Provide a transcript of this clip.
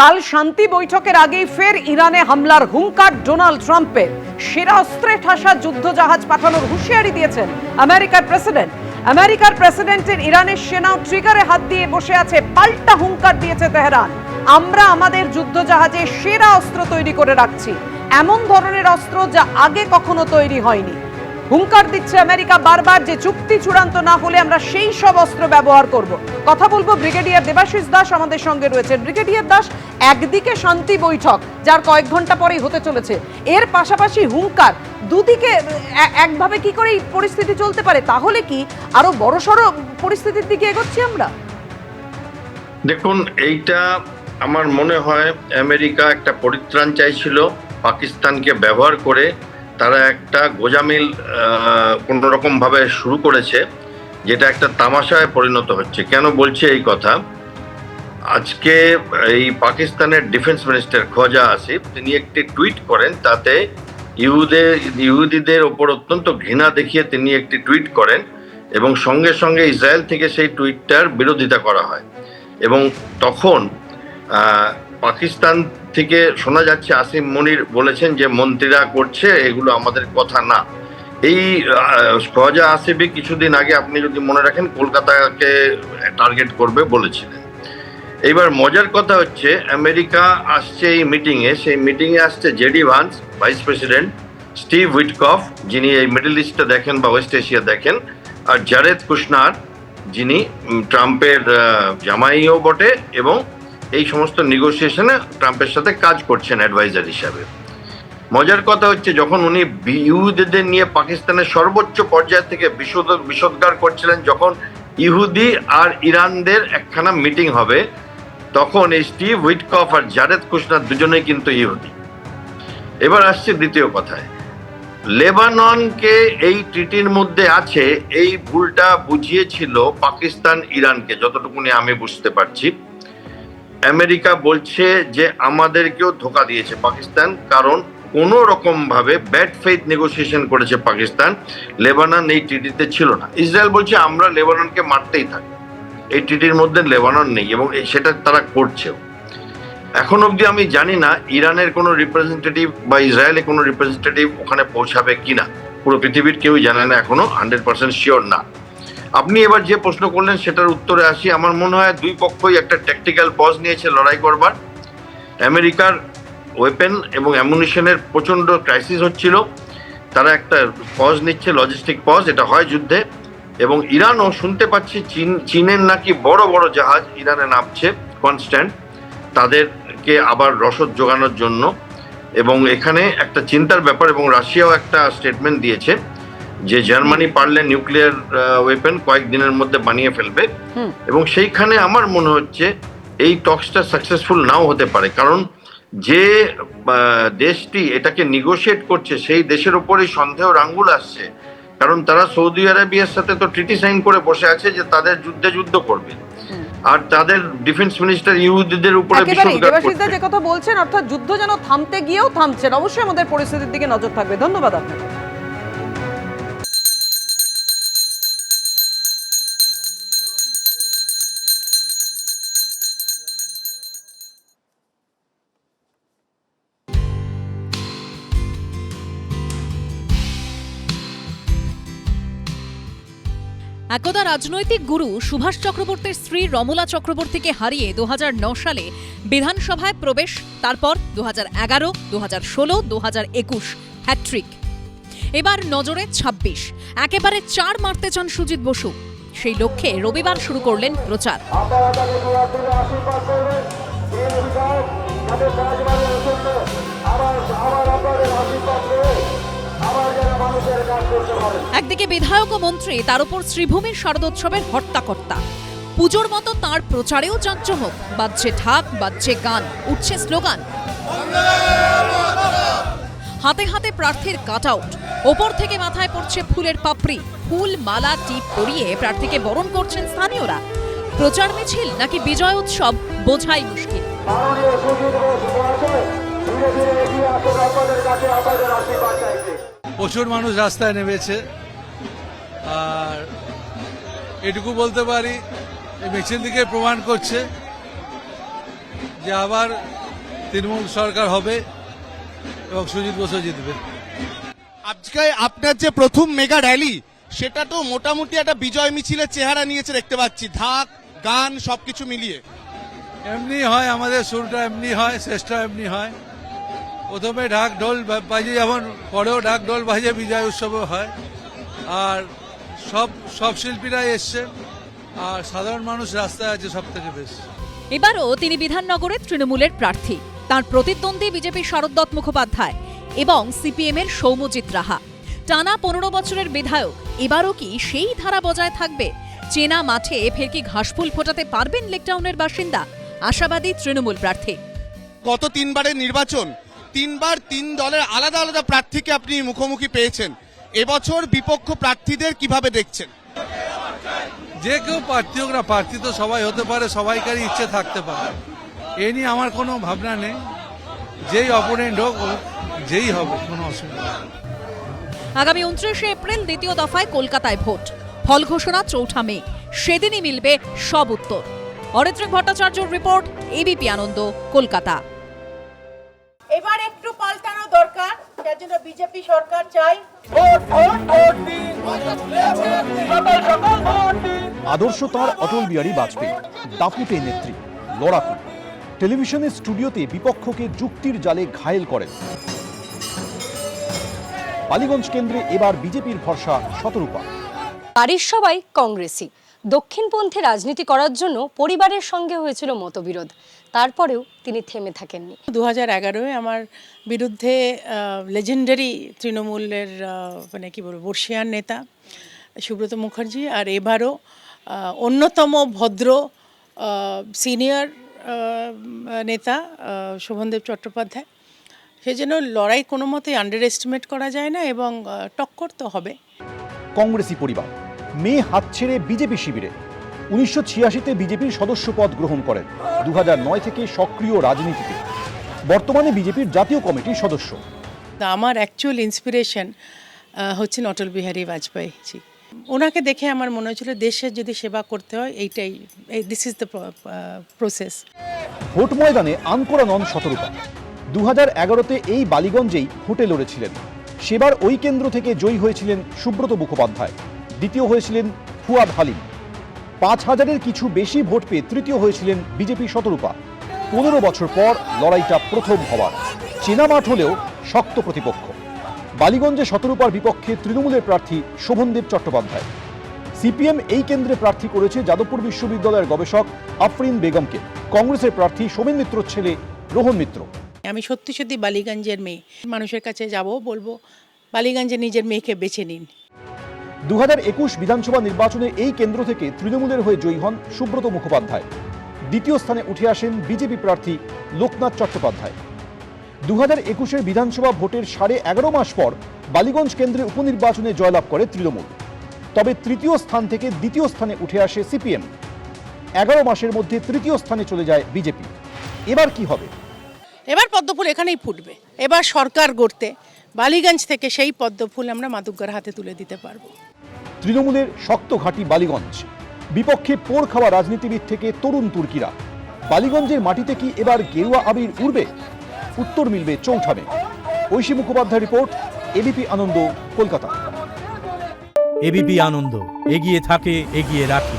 কাল শান্তি বৈঠকের আগেই ফের ইরানে হামলার হুঙ্কার ডোনাল্ড ট্রাম্পের। সেরা অস্ত্রে ঠাসা যুদ্ধজাহাজ পাঠানোর হুঁশিয়ারি দিয়েছেন আমেরিকার প্রেসিডেন্ট। আমেরিকার প্রেসিডেন্টের ইরানের সেনা ট্রিগারে হাত দিয়ে বসে আছে, পাল্টা হুঙ্কার দিয়েছে তেহরান। আমরা আমাদের যুদ্ধজাহাজে সেরা অস্ত্র তৈরি করে রাখছি, এমন ধরনের অস্ত্র যা আগে কখনো তৈরি হয়নি। হুঙ্কার দিচ্ছে আমেরিকা বারবার যে চুক্তি চূড়ান্ত না হলে আমরা সেই সব অস্ত্র ব্যবহার করব। কথা বলবো ব্রিগেডিয়ার দেবাশিস দাস আমাদের সঙ্গে রয়েছেন। ব্রিগেডিয়ার দাস, একদিকে শান্তি বৈঠক যার কয়েক ঘন্টা পরেই হতে চলেছে, এর পাশাপাশি হুঙ্কার, দুদিকে একভাবে কি করে এই পরিস্থিতি চলতে পারে? তাহলে কি আরো বড়সড় পরিস্থিতির দিকে এগোচ্ছি আমরা? দেখুন, এইটা আমার মনে হয় আমেরিকা একটা পরিত্রাণ চাইছিল, পাকিস্তানকে ব্যবহার করে তারা একটা গোঁজামিল কোনো রকম ভাবে শুরু করেছে, যেটা একটা তামাশায় পরিণত হচ্ছে। কেন বলছে এই কথা? আজকে এই পাকিস্তানের ডিফেন্স মিনিস্টার খোজা আসিফ তিনি একটি টুইট করেন, তাতে ইহুদিদের ওপর অত্যন্ত ঘৃণা দেখিয়ে তিনি একটি টুইট করেন এবং সঙ্গে সঙ্গে ইসরায়েল থেকে সেই টুইটটার বিরোধিতা করা হয়। এবং তখন পাকিস্তান থেকে শোনা যাচ্ছে আসিম মনির বলেছেন যে মন্ত্রীরা করছে, এগুলো আমাদের কথা না। এই খোজা আসিফই কিছুদিন আগে, আপনি যদি মনে রাখেন, কলকাতাকে টার্গেট করবে বলেছিলেন। এইবার মজার কথা হচ্ছে, আমেরিকা আসছে এই মিটিংয়ে, সেই মিটিংয়ে আসছে JD Vance, vice president, Steve Witkoff, যিনি এই মিডল ইস্টে দেখেন বা ওয়েস্ট এশিয়া দেখেন, আর জারেদ কুশনার, যিনি ট্রাম্পের জামাইও বটে এবং এই সমস্ত নেগোসিয়েশনে ট্রাম্পের সাথে কাজ করছেন অ্যাডভাইজার হিসাবে। মজার কথা হচ্ছে, যখন উনি ইহুদিদের নিয়ে পাকিস্তানের সর্বোচ্চ পর্যায় থেকে বিষোদ্গার করছিলেন, যখন ইহুদি আর ইরানদের একখানা মিটিং হবে, তখন এই স্টিভ উইটকফ আর জারেদ কুশনার দুজনেই কিন্তু ইহুদি। এবার আসছে দ্বিতীয় কথায়, লেবাননকে এই ট্রিটির মধ্যে আছে, এই ভুলটা বুঝিয়েছিল পাকিস্তান ইরানকে, যতটুকুনি আমি বুঝতে পারছি। আমেরিকা বলছে যে আমাদেরকেও ধোঁকা দিয়েছে পাকিস্তান, কারণ কোনো রকম ভাবে ব্যাড ফেইথ নেগোসিয়েশন করেছে পাকিস্তান, লেবানন এই ট্রিটিতে ছিল না। ইসরায়েল বলছে আমরা লেবাননকে মারতেই থাকি, এই ট্রিটির মধ্যে লেবানন নেই, এবং সেটা তারা করছেও। এখন অবধি আমি জানি না ইরানের কোনো রিপ্রেজেন্টেটিভ বা ইসরায়েলের কোনো রিপ্রেজেন্টেটিভ ওখানে পৌঁছাবে কিনা, পুরো পৃথিবীর কেউই জানে না, এখনো 100% শিওর না। আপনি এবার যে প্রশ্ন করলেন সেটার উত্তরে আসি। আমার মনে হয় দুই পক্ষই একটা ট্যাকটিক্যাল পজ নিয়েছে লড়াই করবার। আমেরিকার ওয়েপেন এবং অ্যামুনিশনের প্রচণ্ড ক্রাইসিস হচ্ছিল, তারা একটা পজ নিচ্ছে, লজিস্টিক পজ, এটা হয় যুদ্ধে। এবং ইরানও শুনতে পাচ্ছি চীনের নাকি বড় বড় জাহাজ ইরানে নামছে কনস্ট্যান্ট, তাদেরকে আবার রসদ জোগানোর জন্য। এবং এখানে একটা চিন্তার ব্যাপার, এবং রাশিয়াও একটা স্টেটমেন্ট দিয়েছে যে জার্মানি পারলে নিউক্লিয়ার ওয়েপেন কয়েকদিনের মধ্যে বানিয়ে ফেলবে। এবং সেইখানে আমার মনে হচ্ছে এই টক্সটা সাকসেসফুল নাও হতে পারে, কারণ যে দেশটি এটাকে নিগোশিয়েট করছে সেই দেশের উপরই সন্দেহের আঙ্গুল আসছে, কারণ তারা সৌদি আরবিয়ার সাথে তো ট্রিটি সাইন করে বসে আছে যে তাদের যুদ্ধ করবে, আর তাদের ডিফেন্স মিনিস্টার ইহুদিদের উপরে বিষোদ্গার করছে। যে কথা বলছেন, অর্থাৎ যুদ্ধ যেন থামতে গিয়েও থামছে না। অবশ্যই আমাদের পরিস্থিতির দিকে নজর থাকবে। ধন্যবাদ আপনাকে। একদা রাজনৈতিক গুরু সুভাষ চক্রবর্তীর স্ত্রী রমলা চক্রবর্তীকে হারিয়ে 2009 সালে বিধানসভায় প্রবেশ, তারপর 2011, 2016, 2021 হ্যাট্রিক। এবার নজরে 26, একেবারে 4 মারতে চান সুজিত বসু। সেই লক্ষ্যে রবিবার শুরু করলেন প্রচার। একদিকে বিধায়ক ও মন্ত্রী, তার উপর শ্রীভূমির শারদোৎসবের হর্তাকর্তা। পুজোর মতো তাঁর প্রচারেও জাঁকজমক, বাজছে ঢাক, বাজছে গান, উঠছে স্লোগান। হাতে হাতে প্রার্থীর কাট আউট, ওপর থেকে মাথায় পড়ছে ফুলের পাপড়ি, ফুল মালা টিপ পরিয়ে প্রার্থীকে বরণ করছেন স্থানীয়রা। প্রচার মিছিল নাকি বিজয় উৎসব বোঝাই মুশকিল। প্রচুর মানুষ রাস্তায় নেমেছে, আর এটুকু বলতে পারি এই মিছিল দিকে প্রমাণ করছে যে আবার তৃণমূল সরকার হবে এবং সুজিত বসু জিতবে। আজকে আপনার যে প্রথম মেগা র্যালি, সেটা তো মোটামুটি একটা বিজয় মিছিলের চেহারা নিয়েছে দেখতে পাচ্ছি, ঢাক গান সবকিছু মিলিয়ে। এমনি হয়, আমাদের শুরুটা এমনি হয়, শেষটা এমনি হয়। প্রথমে ঢাক ঢোল বাজে, যেমন পরেও ঢাক ঢোল বাজে বিজয় উৎসবও হয়। আর সব শিল্পীরাই এসছে, আর সাধারণ মানুষ রাস্তায় আছে সব থেকে বেশি। এবারও তিনি বিধাননগরে তৃণমূলের প্রার্থী। তার প্রতিদ্বন্দ্বী বিজেপির শরৎ দত্ত মুখোপাধ্যায় এবং সিপিএম-এর সৌম্যজিৎ রাহা। টানা 15 বছরের বিধায়ক, এবারও কি সেই ধারা বজায় থাকবে? চেনা মাঠে ফের কি ঘাসফুল ফোটাতে পারবেন লেকটাউনের বাসিন্দা? আশাবাদী তৃণমূল প্রার্থী। গত 3 বারের নির্বাচন, 3 বার 3 দলের আলাদা আলাদা প্রার্থীকে আপনি মুখোমুখি পেয়েছেন। এবছর বিপক্ষ প্রার্থীদের কিভাবে দেখছেন? যে কেউ প্রার্থী হোক না, প্রার্থী তো সবাই হতে পারে, সবাইকারই ইচ্ছে থাকতে পারে। এ নিয়ে আমার কোনো ভাবনা নেই। যেই অপোনেন্ট হোক, যেই হবে, কোনো অসুবিধা নেই। আগামী 29শে এপ্রিল দ্বিতীয় দফায় কলকাতায় ভোট। ফল ঘোষণা 4 মে। সেদিনই মিলবে সব উত্তর। অরিত্রিক ভট্টাচার্যর রিপোর্ট, এবিপি আনন্দ, কলকাতা। এবার একটু পাল্টানো দরকার, যার জন্য বিজেপি সরকার চাই। আদর্শ তাঁর অটল বিহারী বাজপেয়ী, দাপুটে নেত্রী, লড়াকু। টেলিভিশনের স্টুডিওতে বিপক্ষকে যুক্তির জালে ঘায়েল করেন। বালিগঞ্জ কেন্দ্রে এবার বিজেপির ভরসা শতরূপা। বাড়ির সবাই কংগ্রেসী। দক্ষিণপন্থী রাজনীতি করার জন্য পরিবারের সঙ্গে হয়েছিল মতবিরোধ, তারপরেও তিনি থেমে থাকেননি। 2011-এ আমার বিরুদ্ধে লেজেন্ডারি তৃণমূলের মানে কি বলবো বর্ষিয়ান নেতা সুব্রত মুখার্জি, আর এবারও অন্যতম ভদ্র সিনিয়র নেতা শোভনদেব চট্টোপাধ্যায়। সেজন্য লড়াই কোনো মতেই আন্ডার এস্টিমেট করা যায় না, এবং টক্কর তো হবে। কংগ্রেসী পরিবার, মেয়ে হাত ছেড়ে বিজেপি শিবিরে। 1986-তে বিজেপির সদস্য পদ গ্রহণ করেন। 2009 থেকে সক্রিয় রাজনীতিতে। বর্তমানে বিজেপির জাতীয় কমিটির সদস্য। আমার অ্যাকচুয়াল ইন্সপিরেশন হচ্ছেন অটল বিহারী বাজপেয়ী জি। ওনাকে দেখে আমার মনে হয়েছিল দেশের যদি সেবা করতে হয়, এইটাই, this is the process. Vote ময়দানে আনকোরা নন শতরূপা। 2011-তে এই বালিগঞ্জেই ভোটে লড়েছিলেন। সেবার ওই কেন্দ্র থেকে জয়ী হয়েছিলেন সুব্রত মুখোপাধ্যায়, দ্বিতীয় হয়েছিলেন ফুয়াদ হালিম। 5000-এর কিছু বেশি ভোট পেয়ে তৃতীয় হয়েছিলেন বিজেপি শতরূপা। 15 বছর পর লড়াইটা প্রথম হওয়ার। চেনা মাঠ হলেও শক্ত প্রতিপক্ষ। বালিগঞ্জে শতরূপার বিপক্ষে তৃণমূলের প্রার্থী শোভনদেব চট্টোপাধ্যায়। সিপিএম এই কেন্দ্রে প্রার্থী করেছে যাদবপুর বিশ্ববিদ্যালয়ের গবেষক আফরিন বেগমকে। কংগ্রেসের প্রার্থী সোমেন মিত্রর ছেলে রোহন মিত্র। আমি সত্যি সত্যি বালিগঞ্জের মেয়ে, মানুষের কাছে যাব, বলবো বালিগঞ্জে নিজের মেয়েকে বেছে নিন। 2021 বিধানসভা নির্বাচনে এই কেন্দ্র থেকে তৃণমূলের হয়ে জয়ী হন সুব্রত মুখোপাধ্যায়। দ্বিতীয় স্থানে উঠে আসেন বিজেপি প্রার্থী লোকনাথ চট্টোপাধ্যায়। 2021-এর বিধানসভা ভোটের 11.5 মাস পর বালিগঞ্জ কেন্দ্রে উপনির্বাচনে জয়লাভ করে তৃণমূল। তবে তৃতীয় স্থান থেকে দ্বিতীয় স্থানে উঠে আসে সিপিএম। 11 মাসের মধ্যে তৃতীয় স্থানে চলে যায় বিজেপি। এবার কি হবে? এবার পদ্মফুল এখানেই ফুটবে। এবার সরকার গড়তে বালিগঞ্জ থেকে সেই পদ্মফুল আমরা মাতুব্বরের হাতে তুলে দিতে পারবো। তৃণমূলের শক্ত ঘাঁটি বালিগঞ্জ। বিপক্ষে পোড় খাওয়া রাজনীতিবিদ থেকে তরুণ তুর্কিরা। বালিগঞ্জের মাটিতে কি এবার গেরুয়া আবির উড়বে? উত্তর মিলবে 4 মে। ঐশী মুখোপাধ্যায় রিপোর্ট, এবিপি আনন্দ, কলকাতা। এবিপি আনন্দ, এগিয়ে থাকে, এগিয়ে রাখে।